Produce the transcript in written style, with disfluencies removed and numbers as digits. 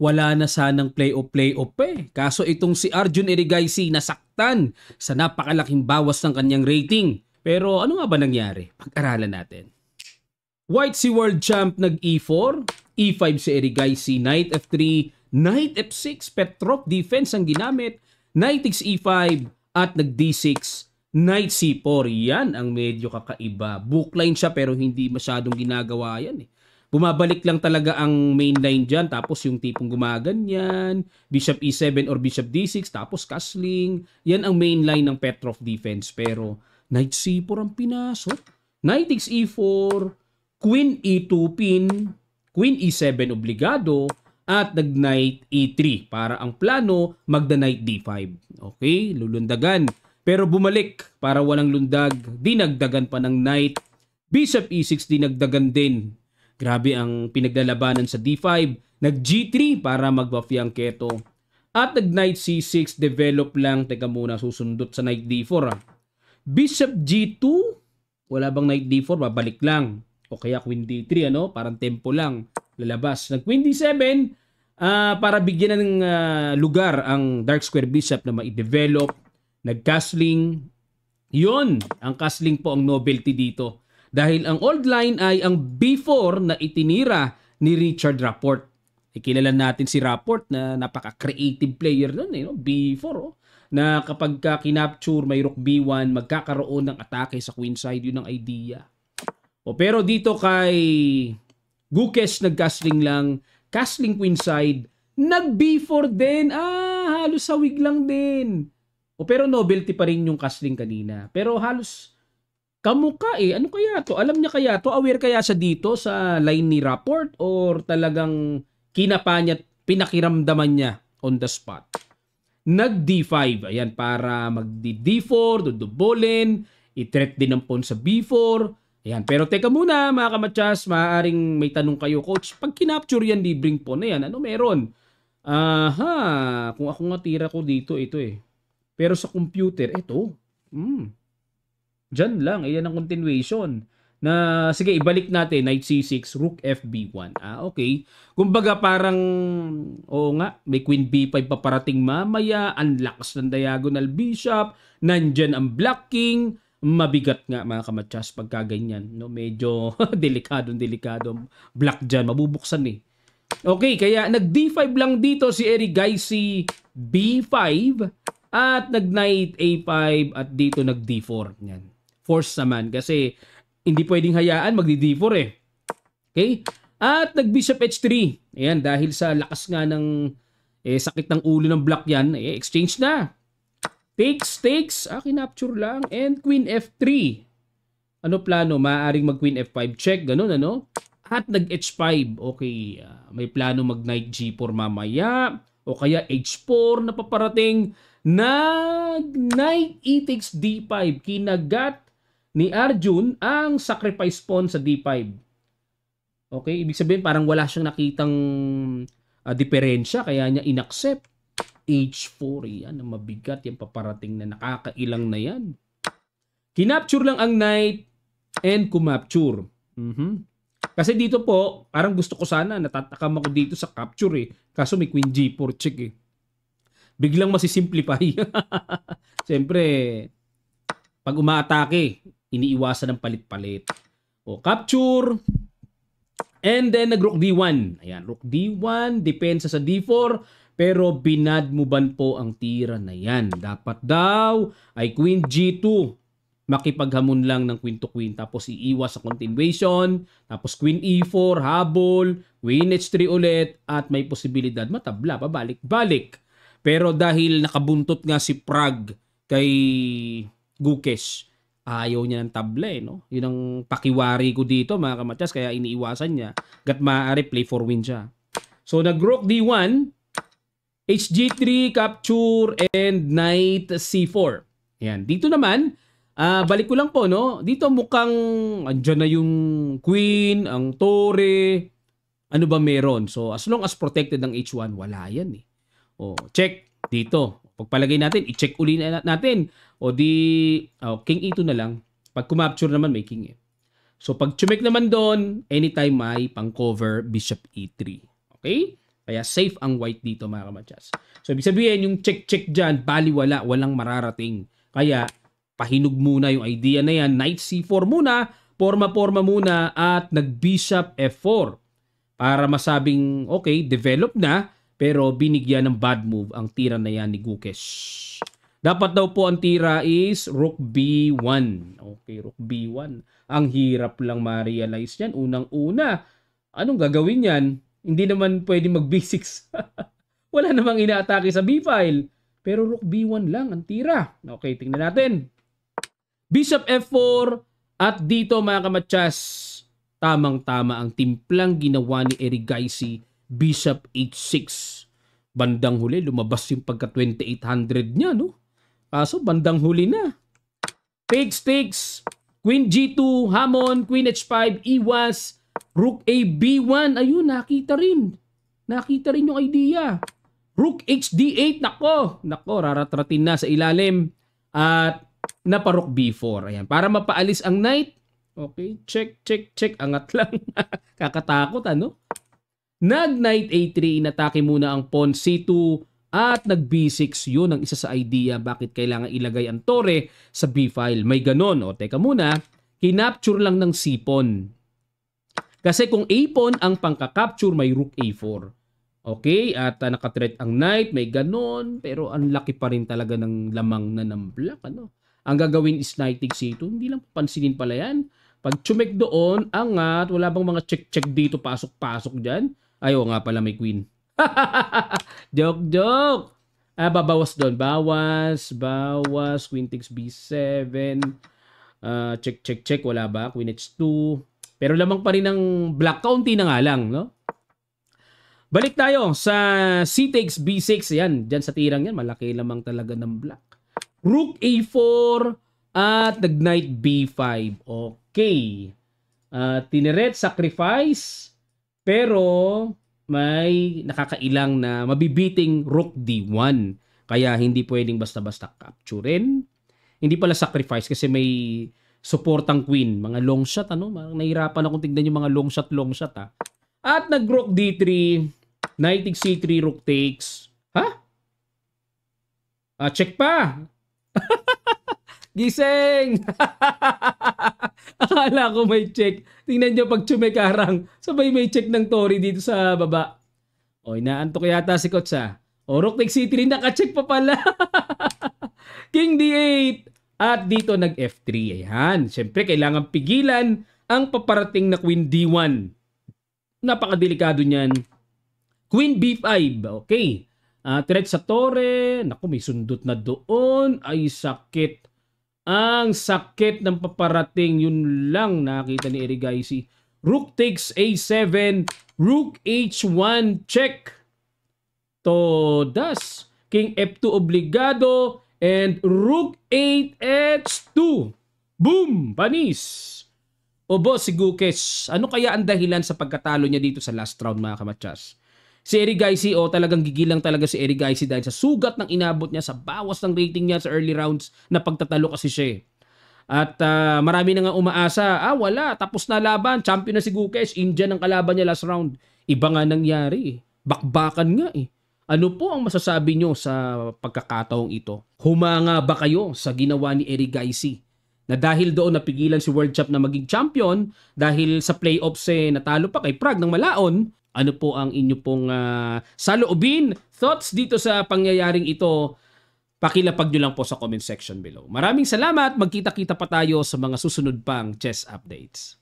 wala na sanang play-off Kaso itong si Arjun Erigaisi nasaktan sa napakalaking bawas ng kanyang rating. Pero ano nga ba nangyari? Pag-aralan natin. White si World Champ nag-E4, E5 si Erigaisi, Knight F3, Knight F6, Petrov defense ang ginamit, Knight takes E5 at nag-D6, Knight C4. Yan ang medyo kakaiba. Bookline siya pero hindi masyadong ginagawa yan eh. Bumabalik lang talaga ang main line dyan. Tapos yung tipong gumaganyan. Bishop E7 or Bishop D6. Tapos castling. Yan ang main line ng Petrov defense. Pero Knight C4 ang pinasok. Knight takes E4. Queen E2 pin. Queen E7 obligado. At nag-Knight E3. Para ang plano, magda-Knight D5. Okay? Lulundagan. Pero bumalik para walang lundag. Dinagdagan pa ng Knight. Bishop E6 dinagdagan din. Grabe ang pinaglalabanan sa D5. Nag-G3 para magpa-fianchetto. At nag-Knight C6, develop lang. Teka muna, susundot sa Knight D4. Bishop G2. Wala bang Knight D4? Babalik lang. O kaya Queen D3, ano? Parang tempo lang. Lalabas. Nag-Queen D7 para bigyan ng lugar ang Dark Square Bishop na ma-develop. Nag-castling. Yun. Ang castling po ang novelty dito. Dahil ang old line ay ang B4 na itinira ni Richard Rapport. Kilala natin si Rapport na napaka-creative player nun eh, no? B4 oh. Na kapag kinapture may rook B1, magkakaroon ng atake sa queen side. Yun ang idea. O pero dito kay Gukesh nag-castling lang, castling queen side, nag-B4 din. Halos sawig lang din. O pero novelty pa rin yung castling kanina. Pero halos kamukha eh. Ano kaya to? Alam niya kaya to? Aware kaya siya dito sa line ni Rapport? Or talagang kinapa niya, pinakiramdaman niya on the spot? Nag-D5. Ayan, para mag-D4, dudubolin, i-threat din ang pawn sa B4. Ayan, pero teka muna mga kamatsas, maaaring may tanong kayo, Coach, pag kinapture yan, libreng pawn na yan, ano meron? Kung ako nga tira ko dito, ito eh. Pero sa computer, ito. Diyan lang, ayan ang continuation. Na, sige, ibalik natin, Knight C6, Rook FB1. Okay. Kumbaga parang, oo nga, may Queen B5 paparating mamaya, ang lakas ng diagonal bishop, nandyan ang Black King, mabigat nga mga kamatsas pagka ganyan. No? Medyo delikado black dyan, mabubuksan eh. Okay, kaya nag-D5 lang dito si Erigaisi B5 at nag-Knight A5 at dito nag-D4. Yan. Force naman kasi hindi pwedeng hayaan magdi-D4 eh. Okay? At nag-Bishop H3. Ayan, dahil sa lakas nga ng sakit ng ulo ng black yan, exchange na. Takes. Kinapture lang. And Queen F3. Ano plano? Maaaring mag-Queen F5 check. Ganun, ano? At nag-H5. Okay. May plano mag-Knight G4 mamaya. O kaya H4 na paparating. Nag-Knight E takes D5. Kinagat ni Arjun ang sacrifice pawn sa D5. Okay, ibig sabihin parang wala siyang nakitang diferensya kaya niya inaccept. H4, yan ang mabigat, yung paparating na nakakailang na yan. Kinapture lang ang knight and kumapture. Kasi dito po, parang gusto ko sana, natatakam ako dito sa capture eh. Kaso may Queen G4 check eh. Biglang masisimplify. Siyempre, pag umaatake, iniiwasan ng palit-palit. O, capture. And then, nag-Rook D1. Ayan, Rook D1, depensa sa D4. Pero binadmuban po ang tira na yan. Dapat daw ay Queen G2. Makipaghamon lang ng Queen to Queen. Tapos iiwas sa continuation. Tapos Queen E4, habol. Queen H3 ulit. At may posibilidad matabla, pabalik-balik. Pero dahil nakabuntot nga si Prag kay Gukesh, ayaw niya ng tabla eh, no? Yun ang pakiwari ko dito mga kamatyas, kaya iniiwasan niya. Gat maaari play for win siya. So nag-Rook D1, HG3, capture, and Knight C4. Yan. Dito naman, balik ko lang po, no? Dito mukhang andyan na yung Queen, ang Torre. Ano ba meron? So as long as protected ng H1, wala yan eh. O, check dito. Pagpalagay natin, i-check uli natin. O di, King E2 na lang. Pag kumapture naman, may King eh. So, pag chumek naman doon, anytime may pang-cover Bishop E3. Okay? Kaya safe ang white dito mga kamatsas. So ibig sabihin yung check-check dyan, baliwala, walang mararating. Kaya pahinog muna yung idea na yan. Knight C4 muna, forma-forma muna at nag-bishop F4. Para masabing okay, develop na, pero binigyan ng bad move ang tira na yan ni Gukesh. Dapat daw po ang tira is Rook B1. Okay, Rook B1. Ang hirap lang ma-realize yan. Unang-una, anong gagawin yan? Hindi naman pwede mag-B6. Wala namang inaatake sa B-file. Pero Rook B1 lang ang tira. Okay, tingnan natin. Bishop F4 at dito mga kamatsas, tamang-tama ang timplang ginawa ni Erigaisi. Bishop H6. Bandang huli, lumabas yung pagka 2800 niya, no? Kaso bandang huli na. Takes. Queen G2, Hamon, Queen H5, iwas. Rook A B1. Ayun, nakita rin. Nakita rin yung idea. Rook HD8. Nako, raratratin na sa ilalim. At naparook B4. Ayan, para mapaalis ang knight. Okay, check. Angat lang. Kakatakot, ano? Nag-knight A3, inatake muna ang pawn C2 at nag-B6. Yun ang isa sa idea bakit kailangan ilagay ang tore sa B-file. May ganon. O, teka muna. Kinapture lang ng C-pawn. Kasi kung A-pawn ang pangka-capture, may Rook A4. Okay? At nakatreat ang knight. May ganon. Pero ang laki pa rin talaga ng lamang na ng black. Ano? Ang gagawin is knight takes C2. Hindi lang pansinin pala yan. Pag chumek doon, angat. Wala bang mga check-check dito? Pasok-pasok dyan? Ayaw nga pala may queen. Joke. Babawas doon. Bawas. Queen takes B7. Check. Wala ba? Queen H2. Pero lamang pa rin ng black. Kaunti na nga lang, no? Balik tayo sa C takes B6. Yan. Diyan sa tirang yan. Malaki lamang talaga ng black. Rook A4 at nag-knight B5. Okay. Tineret, sacrifice. Pero may nakakailang na mabibiting Rook D1. Kaya hindi pwedeng basta-basta capturein. Hindi pala sacrifice kasi may supportang queen. Mga long shot, ano? Nahirapan akong tignan yung mga long shot, ha? At nag-Rook D3. Knight takes C3, Rook takes. Ha? Check pa. Gising! Akala ko may check. Tingnan nyo pag chumekarang. Sabay may check ng Tori dito sa baba. O, inaantok yata si Coach, ha? O, Rook takes C3. Naka-check pa pala. King D8. At dito nag-F3. Ayan. Siyempre, kailangan pigilan ang paparating na Queen D1. Napakadelikado niyan. Queen B5. Okay. Threat sa Tore. Naku, may sundot na doon. Ay, sakit. Ang sakit ng paparating. Yun lang nakita ni Erigaisi. Rook takes A7. Rook H1. Check. Todas. King F2 obligado. And Rook 8 H2. Boom! Panis. O boss, si Gukesh. Ano kaya ang dahilan sa pagkatalo niya dito sa last round, mga kamatsas? Si Erigaisi, talagang gigilang talaga si Erigaisi dahil sa sugat ng inabot niya, sa bawas ng rating niya sa early rounds na pagtatalo kasi siya. At marami na nga umaasa, wala, tapos na laban, champion na si Gukesh, Indian ang kalaban niya last round. Iba nga nangyari. Bakbakan nga eh. Ano po ang masasabi nyo sa pagkakataong ito? Humanga ba kayo sa ginawa ni Erigaisi? Na dahil doon napigilan si World Champ na maging champion, dahil sa playoffs natalo pa kay Prague ng malaon, ano po ang inyo pong saloobin, thoughts dito sa pangyayaring ito? Pakilapag nyo lang po sa comment section below. Maraming salamat, magkita-kita pa tayo sa mga susunod pang chess updates.